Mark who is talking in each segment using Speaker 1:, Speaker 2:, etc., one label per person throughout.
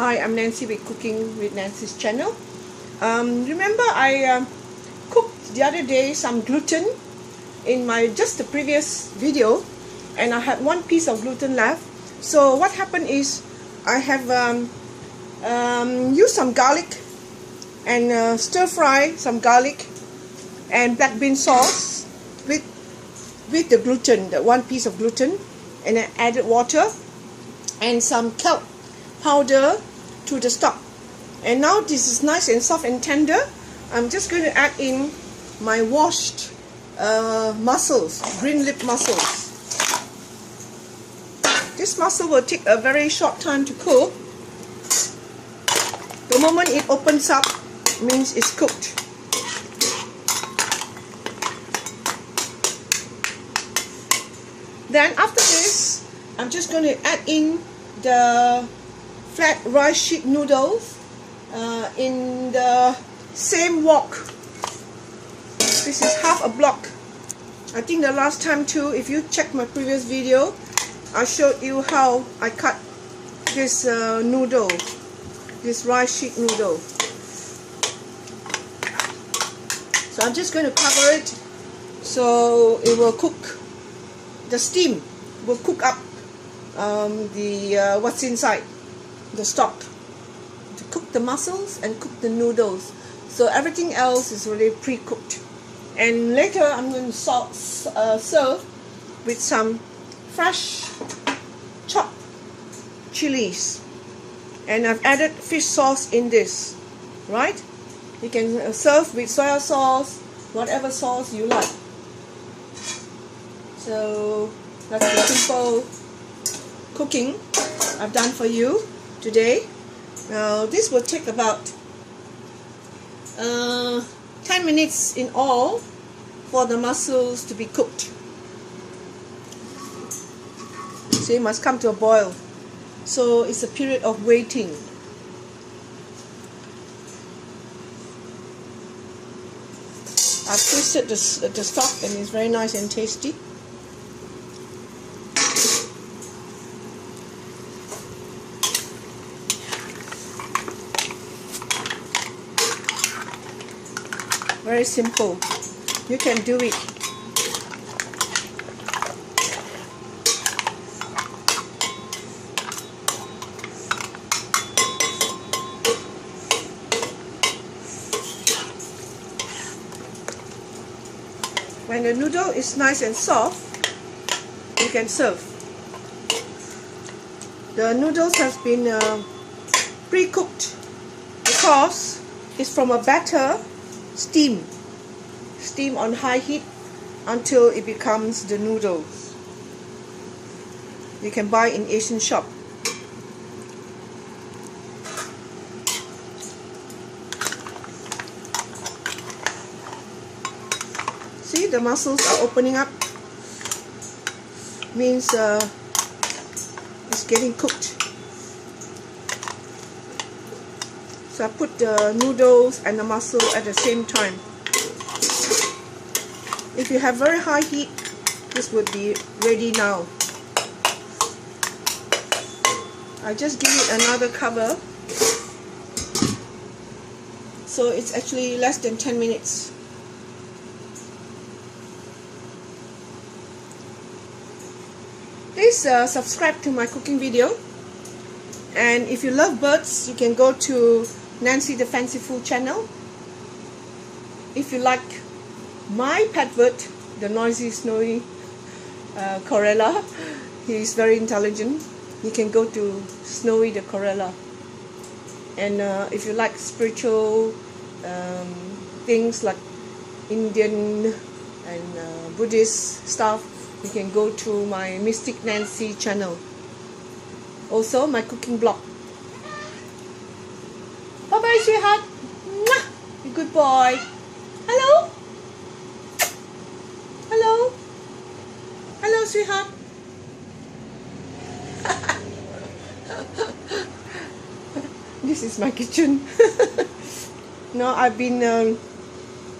Speaker 1: Hi, I'm Nancy with Cooking with Nancy's channel. Remember I cooked the other day some gluten in my just the previous video, and I had one piece of gluten left. So what happened is I have used some garlic and stir fry some garlic and black bean sauce with the gluten, the one piece of gluten, and I added water and some kelp powder to the stock. And now this is nice and soft and tender. I'm just going to add in my washed mussels, green lip mussels. This mussel will take a very short time to cook. The moment it opens up means it's cooked. Then after this, I'm just going to add in the flat rice sheet noodles in the same wok. This is half a block. I think the last time too, if you check my previous video, I showed you how I cut this noodle, this rice sheet noodle. So I'm just going to cover it so it will cook. The steam will cook up what's inside the stock, to cook the mussels and cook the noodles. So everything else is already pre-cooked. And later I'm going to serve with some fresh chopped chilies. And I've added fish sauce in this, right? You can serve with soy sauce, whatever sauce you like. So that's the simple cooking I've done for you today. Now this will take about 10 minutes in all for the mussels to be cooked. So it must come to a boil. So it's a period of waiting. I've twisted the stock and it's very nice and tasty. Very simple. You can do it. When the noodle is nice and soft, you can serve. The noodles has been pre-cooked because it's from a batter steam on high heat until it becomes the noodles. You can buy in Asian shop. See, the mussels are opening up, means it's getting cooked. So I put the noodles and the mussel at the same time. If you have very high heat, this would be ready now. I just give it another cover. So it's actually less than 10 minutes. Please subscribe to my cooking video. And if you love birds, you can go to Nancy the Fanciful channel. If you like my pet bird, the noisy snowy Corella, he is very intelligent. You can go to Snowy the Corella. And if you like spiritual things like Indian and Buddhist stuff, you can go to my Mystic Nancy channel. Also my cooking blog. Bye bye, sweetheart. Mwah! You good boy. Hello. Hello. Hello, sweetheart. This is my kitchen. No, I've been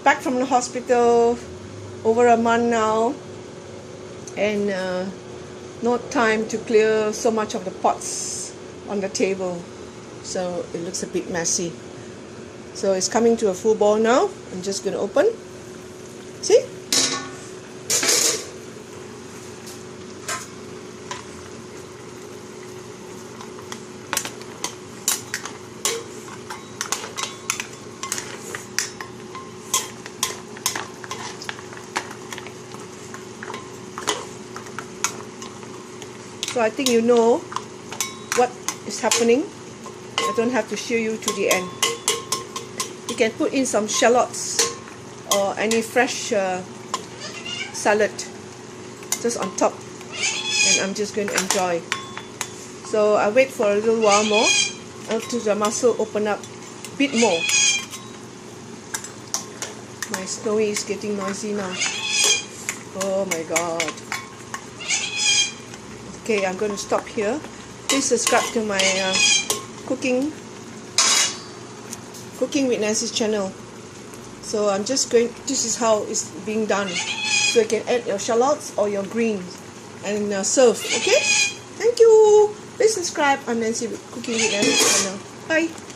Speaker 1: back from the hospital over a month now, and no time to clear so much of the pots on the table. so it looks a bit messy. So it's coming to a full boil now. I'm just going to open. See? So I think you know what is happening. I don't have to show you to the end. You can put in some shallots or any fresh salad just on top, and I'm just going to enjoy. So I wait for a little while more until the mussel open up a bit more. My Snowy is getting noisy now. Oh my god. Okay, I'm going to stop here. Please subscribe to my cooking with Nancy's channel. So I'm just going, this is how it's being done. So you can add your shallots or your greens and serve. Okay? Thank you. Please subscribe. I'm Nancy, cooking with Nancy's channel. Bye.